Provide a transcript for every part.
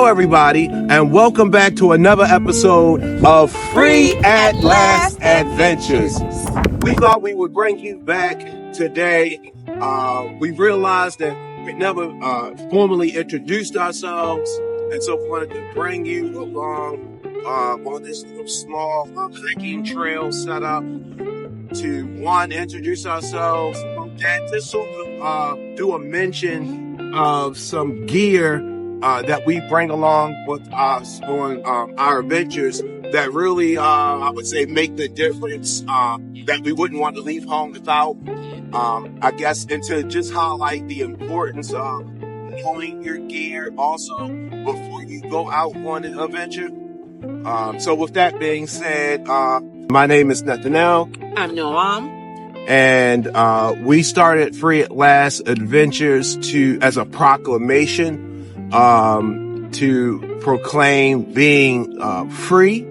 Hello, everybody, and welcome back to another episode of Free at Last Adventures. We thought we would bring you back today. We realized that we never formally introduced ourselves, and so we wanted to bring you along on this little small hiking trail setup to, one, introduce ourselves, and to sort of do a mention of some gear that we bring along with us on our adventures that really, I would say, make the difference, that we wouldn't want to leave home without. I guess, and to just highlight the importance of knowing your gear also before you go out on an adventure. So with that being said, my name is Nathaniel. I'm Noam. And we started Free at Last Adventures as a proclamation to proclaim being free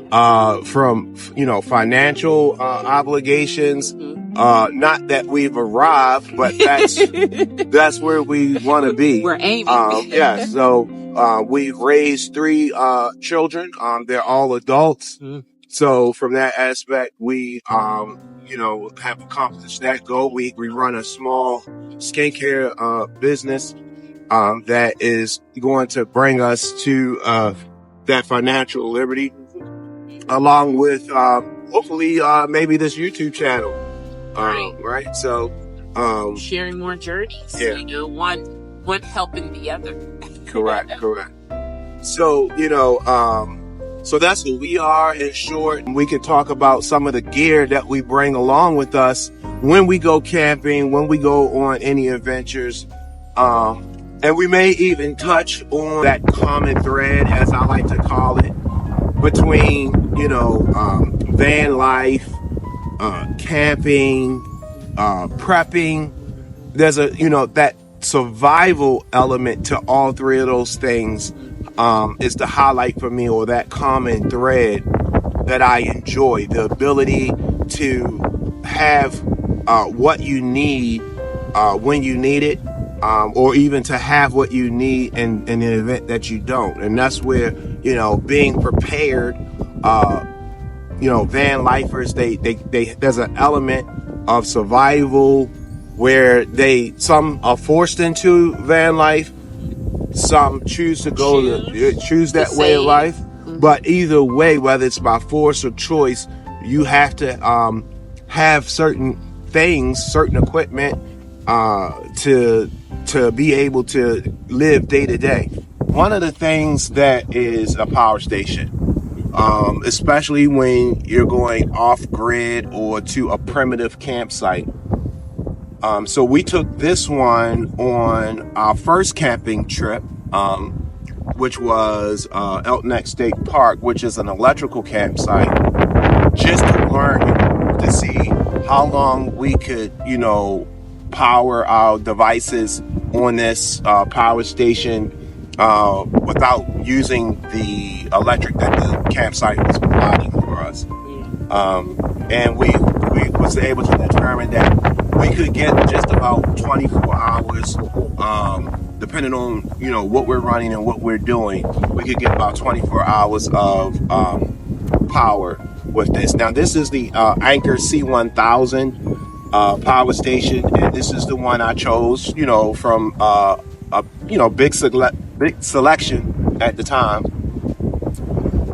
from financial obligations. Not that we've arrived, but that's where we want to be. We're aiming. Yeah. So we've raised 3 children. They're all adults. So from that aspect, we have accomplished that goal. We run a small skincare business that is going to bring us to that financial liberty, along with hopefully maybe this YouTube channel. Right. So sharing more journeys. Yeah. One helping the other. Correct. So so that's who we are in short. We can talk about some of the gear that we bring along with us when we go camping, when we go on any adventures. And we may even touch on that common thread, as I like to call it, between, van life, camping, prepping. There's that survival element to all 3 of those things. Is the highlight for me, or that common thread that I enjoy. The ability to have what you need when you need it, or even to have what you need in an event that you don't. And that's where, being prepared, van lifers, they there's an element of survival where some are forced into van life. Some choose to choose that way of life. But either way, whether it's by force or choice, you have to have certain things, certain equipment to be able to live day to day. One of the things that is a power station, especially when you're going off grid or to a primitive campsite. So we took this one on our first camping trip, which was Elk Neck State Park, which is an electrical campsite, just to learn, to see how long we could, power our devices on this power station without using the electric that the campsite was providing for us. And we was able to determine that we could get just about 24 hours, depending on, what we're running and what we're doing. We could get about 24 hours of power with this. Now, this is the Anker C1000 power station, and this is the one I chose, from a big selection at the time.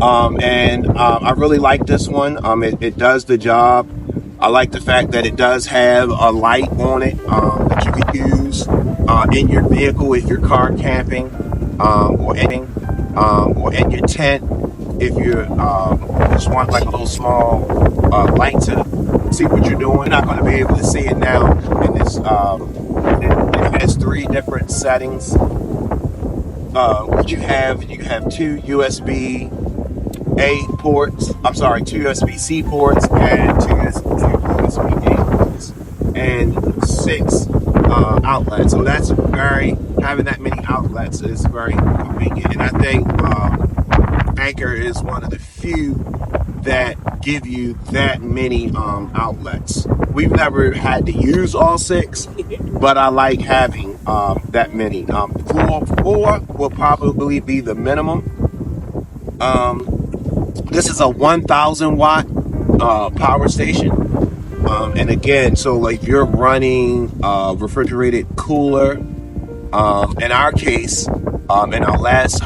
And I really like this one. It does the job. I like the fact that it does have a light on it that you could use in your vehicle if you're car camping, or in your tent if you just want like a little small light to see what you're doing. You're not going to be able to see it now in this. It has 3 different settings. You have 2 USB-A ports. I'm sorry, 2 USB-C ports and 2 USB-A ports and 6 outlets. So that's having that many outlets is very convenient. And I think Anker is one of the few that give you that many outlets. We've never had to use all 6, but I like having that many. Four will probably be the minimum. This is a 1,000 watt power station. And again, so like you're running a refrigerated cooler. In our case, in our last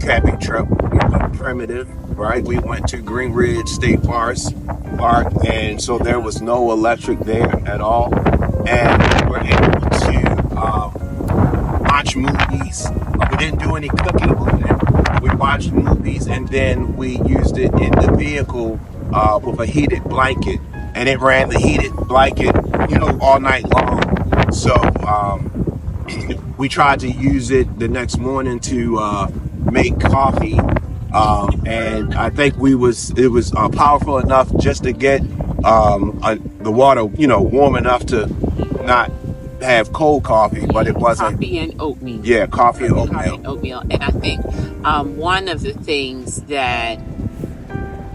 camping trip, we went primitive, right? We went to Green Ridge State Forest Park, and so there was no electric there at all. And we were able to watch movies. We didn't do any cooking with it. We watched movies, and then we used it in the vehicle with a heated blanket, and it ran the heated blanket, all night long. So we tried to use it the next morning to make coffee, and I think it was powerful enough just to get the water, warm enough to not have cold coffee, but it wasn't. Coffee and oatmeal. Yeah, coffee and Coffee oatmeal. and oatmeal. And I think one of the things that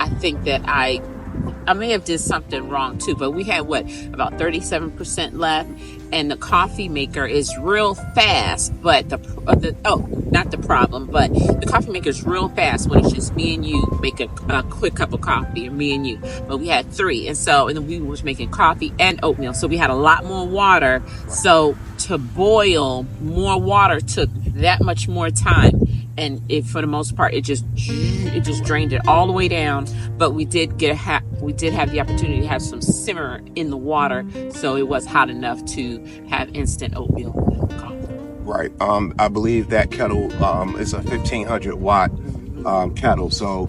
I think that I may have did something wrong too, but we had about 37% left, and the coffee maker is real fast. But not the problem, but the coffee maker is real fast when it's just me and you make a quick cup of coffee, or me and you. But we had three, and then we was making coffee and oatmeal, so we had a lot more water. So to boil more water took that much more time. And for the most part, it just drained it all the way down. But we did have the opportunity to have some simmer in the water, so it was hot enough to have instant oatmeal coffee. Right. I believe that kettle is a 1,500 watt kettle, so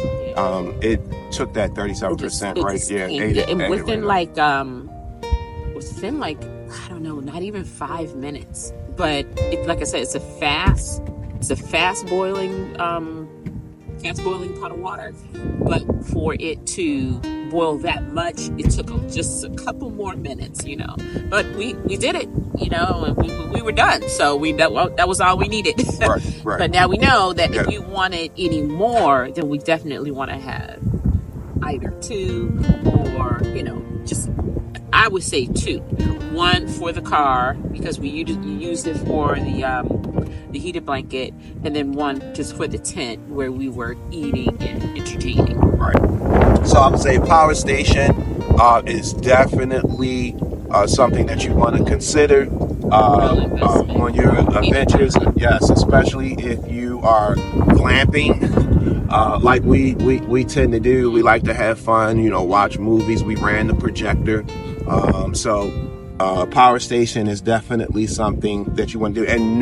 it took that 37%, right? Yeah, and within like I don't know, not even 5 minutes. But like I said, it's a fast boiling pot of water. But for it to boil that much, it took just a couple more minutes, But we did it, and we were done. So that was all we needed. Right. But now we know that if we wanted any more, then we definitely want to have either two or, just, I would say two. One for the car, because we used it for the heated blanket, and then one just for the tent where we were eating and entertaining. Right. So I would say power station is definitely something that you want to consider on your adventures. Yes, especially if you are glamping, like we tend to do. We like to have fun, watch movies. We ran the projector, so power station is definitely something that you want to do, and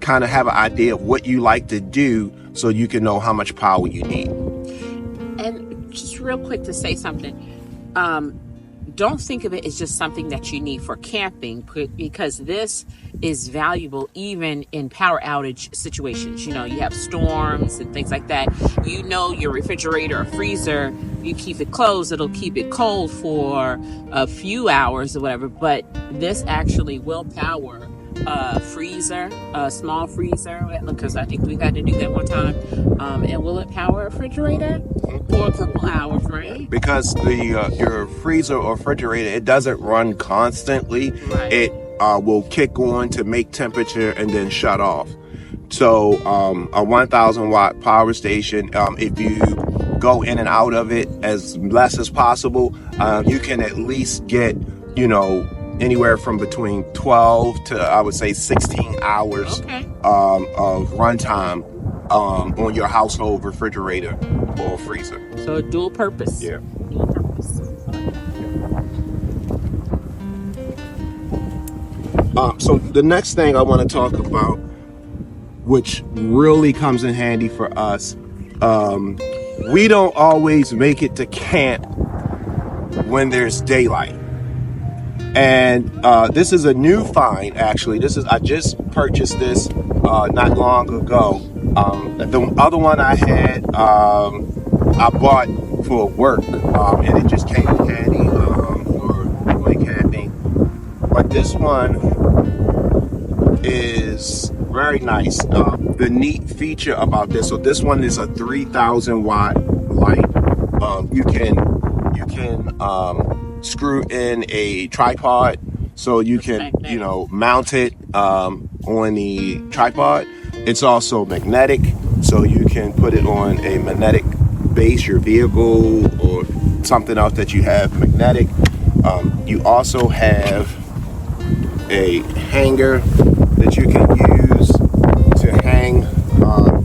kind of have an idea of what you like to do, so you can know how much power you need. And just real quick to say something, don't think of it as just something that you need for camping, because this is valuable even in power outage situations. You have storms and things like that. Your refrigerator or freezer, you keep it closed, it'll keep it cold for a few hours or whatever. But this actually will power a freezer, a small freezer, because I think we've had to do that one time. And will it power a refrigerator for a couple hours, right? Because your freezer or refrigerator, it doesn't run constantly. Right. It will kick on to make temperature and then shut off. So a 1,000 watt power station, if you go in and out of it as less as possible, you can at least get, anywhere from between 12 to, I would say, 16 hours of runtime on your household refrigerator or freezer. So dual purpose. Yeah. Dual purpose. So the next thing I want to talk about, which really comes in handy for us, we don't always make it to camp when there's daylight. And this is a new find, actually. I just purchased this not long ago. The other one I had, I bought for work, and it just came in handy for going camping. But this one is very nice. The neat feature about this, so this one is a 3,000 watt light. You can screw in a tripod so you can, mount it on the tripod. It's also magnetic, so you can put it on a magnetic base, your vehicle or something else that you have magnetic. You also have a hanger that you can use to hang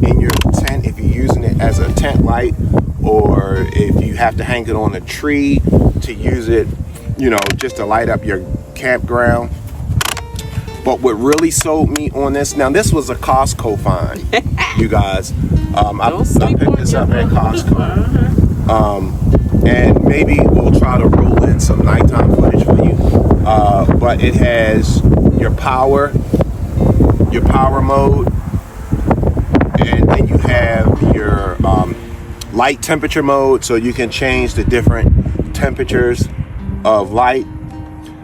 in your tent if you're using it as a tent light, or if you have to hang it on a tree to use it, just to light up your campground. But what really sold me on this, now this was a Costco find, you guys. I picked this up at Costco. And maybe we'll try to roll in some nighttime footage for you. But it has your power mode, and then you have your light temperature mode, so you can change the different temperatures of light.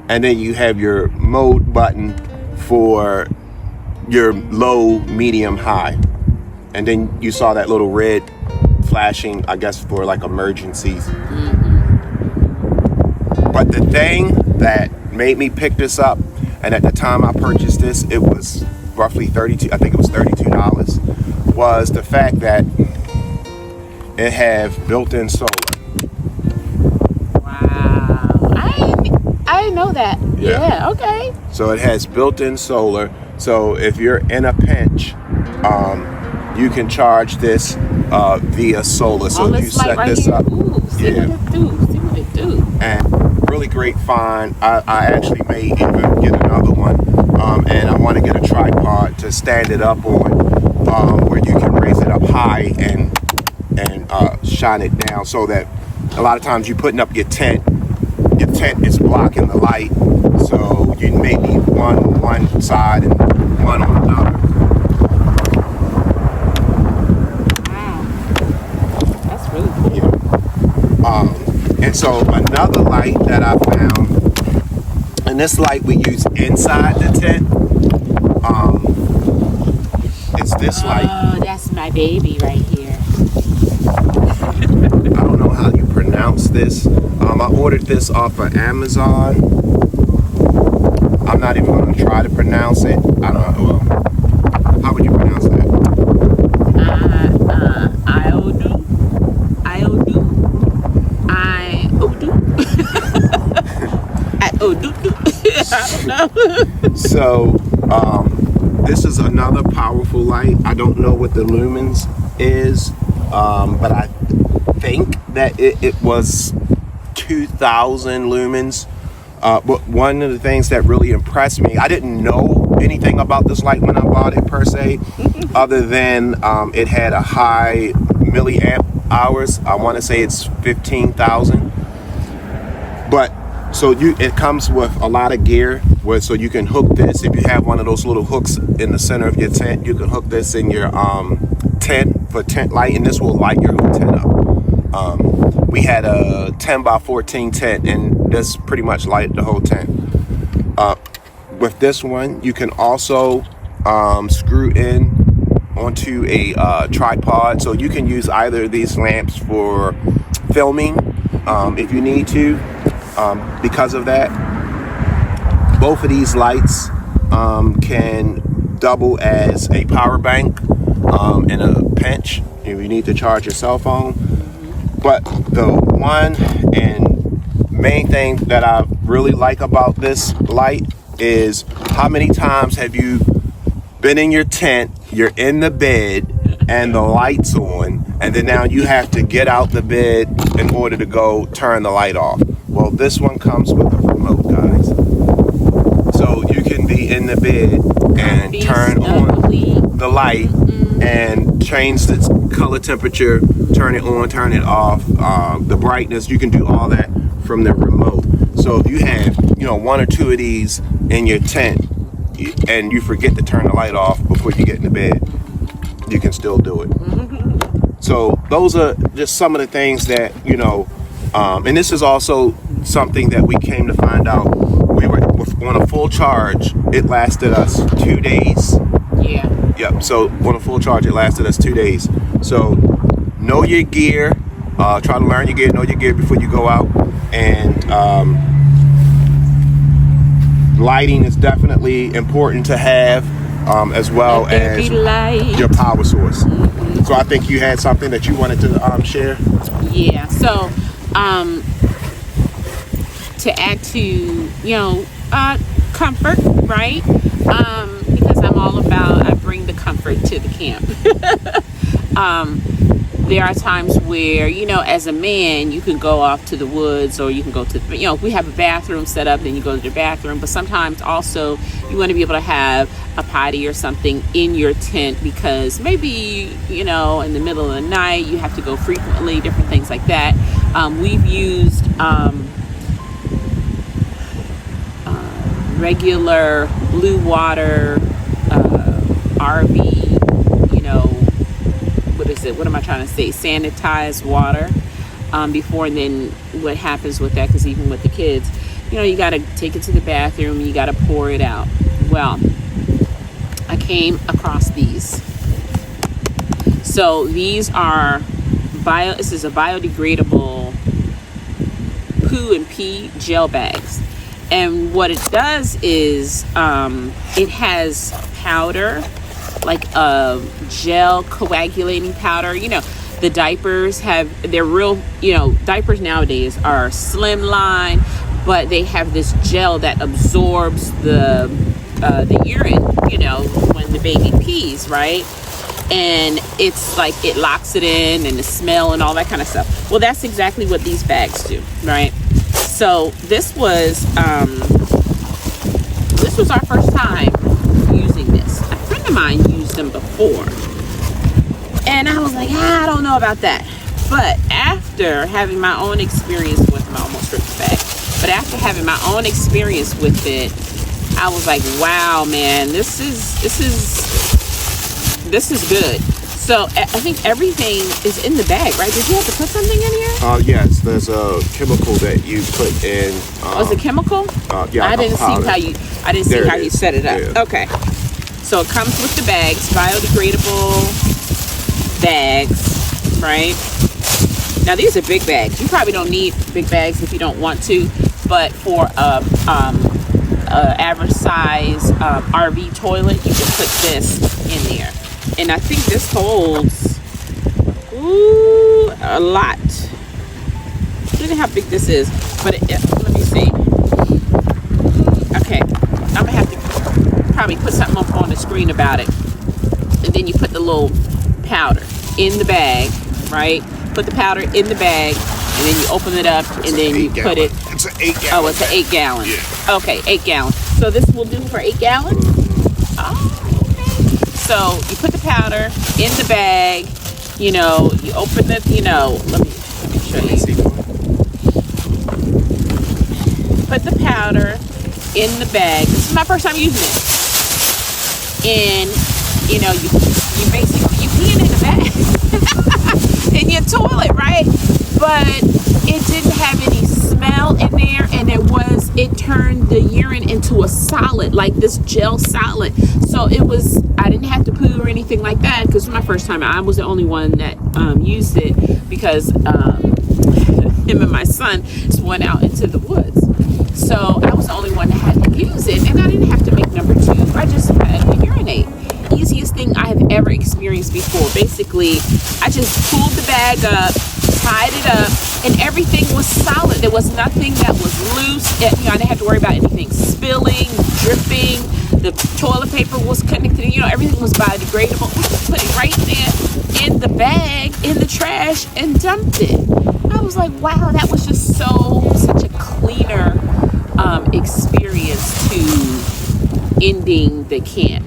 And then you have your mode button for your low, medium, high. And then you saw that little red flashing, I guess, for like emergencies. But the thing that made me pick this up, and at the time I purchased this, it was roughly $32, was the fact that it have built-in solar. Wow. I didn't know that. Yeah, okay. So it has built-in solar. So if you're in a pinch, you can charge this via solar. So if you set this up, see what it do. And really great find. I actually may even get another one, and I want to get a tripod to stand it up on, where you can raise it up high and shine it down, so that a lot of times you're putting up your tent is blocking the light, so you may need one side and one on the other. And so another light that I found, and this light we use inside the tent, it's this light. Oh, that's my baby right here. I don't know how you pronounce this. I ordered this off of Amazon. I'm not even going to try to pronounce it. I don't know. Well, how would you pronounce that? I don't know. So, this is another powerful light. I don't know what the lumens is, but I think that it was 2,000 lumens. But one of the things that really impressed me, I didn't know anything about this light when I bought it per se, other than it had a high milliamp hours. I want to say it's 15,000. But so it comes with a lot of gear, so you can hook this. If you have one of those little hooks in the center of your tent, you can hook this in your tent for tent light, and this will light your whole tent up. We had a 10 by 14 tent, and this pretty much lighted the whole tent. With this one, you can also screw in onto a tripod, so you can use either of these lamps for filming if you need to. Because of that, both of these lights can double as a power bank in a pinch if you need to charge your cell phone. But the one and main thing that I really like about this light is, how many times have you been in your tent, you're in the bed, and the light's on, and then now you have to get out the bed in order to go turn the light off? Well, this one comes with a remote, guys. So you can be in the bed and turn on the light and change the color temperature, turn it on, turn it off, the brightness. You can do all that from the remote. So if you have, one or two of these in your tent and you forget to turn the light off before you get in the bed, you can still do it. So those are just some of the things that, and this is also something that we came to find out. We were on a full charge. It lasted us 2 days. Yeah. Yep. So on a full charge, it lasted us 2 days. So know your gear. Try to learn your gear. Know your gear before you go out. And lighting is definitely important to have, as well as your power source. So I think you had something that you wanted to share. Yeah. So to add to comfort, right? Because I'm all about, I bring the comfort to the camp. There are times where, as a man, you can go off to the woods, or you can go to, we have a bathroom set up, then you go to the bathroom. But sometimes also you want to be able to have a potty or something in your tent, because maybe, in the middle of the night, you have to go frequently, different things like that. We've used regular blue water, RV, what am I trying to say? Sanitized water before. And then what happens with that, because even with the kids, you got to take it to the bathroom, you got to pour it out. Well, I came across these. So these are this is a biodegradable poo and pee gel bags. And what it does is it has powder, like a gel coagulating powder. The diapers they're real, diapers nowadays are slimline, but they have this gel that absorbs the urine, when the baby pees, right? And it's like it locks it in, and the smell and all that kind of stuff. Well, that's exactly what these bags do, right? So this was our first time using this. A friend of mine used them before, and I was like, I don't know about that. But after having my own experience with my almost ripped bag, but after having my own experience with it, I was like, wow, man, this is good. So I think everything is in the bag, right? Did you have to put something in here? Yes, there's a chemical that you put in. Was it chemical? Yeah, I didn't see how you set it up. Yeah. Okay. So it comes with the bags, biodegradable bags, right? Now these are big bags. You probably don't need big bags if you don't want to, but for average size RV toilet, you can put this in there. And I think this holds a lot. I don't know how big this is, but let me see. Okay, I'm gonna have to probably put something up on the screen about it. And then you put the little powder in the bag, right? Put the powder in the bag, and then you open it up, and then you put it. It's an 8 gallon. Oh, it's an 8 gallon. Yeah. Okay, 8 gallon. So this will do for 8 gallons? Oh, okay. So you put the powder in the bag, you open the, let me show you. Put the powder in the bag. This is my first time using it. And, you basically, you peeing in the bag in your toilet, right? But it didn't have any smell in there, and it turned the urine into a solid, like this gel solid. So I didn't have to poo or anything like that, because it was my first time. I was the only one that used it, because him and my son just went out into the woods. So I was the only one that had to use it, and I didn't have to make number 2. I just had to urinate. Easiest thing I have ever experienced before. Basically, I just pulled the bag up, tied it up, and everything was solid. There was nothing that was loose. I didn't have to worry about anything spilling, dripping. The toilet paper was connected. Everything was biodegradable. We just put it right there in the bag, in the trash, and dumped it. I was like, wow, that was just such a cleaner experience to ending the camp,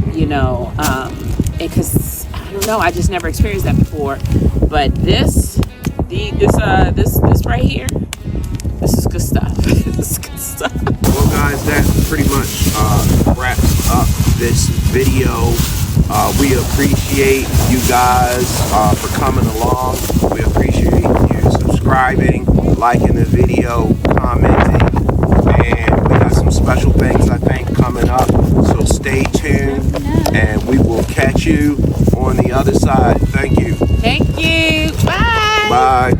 because I don't know, I just never experienced that before. But this right here, this is good stuff. This is good stuff. Well, guys, that pretty much wraps up this video. We appreciate you guys for coming along. We appreciate you subscribing, liking the video, commenting, and we got some special things I think coming up. So stay tuned, and we will catch you on the other side. Thank you. Thank you. Bye. Bye.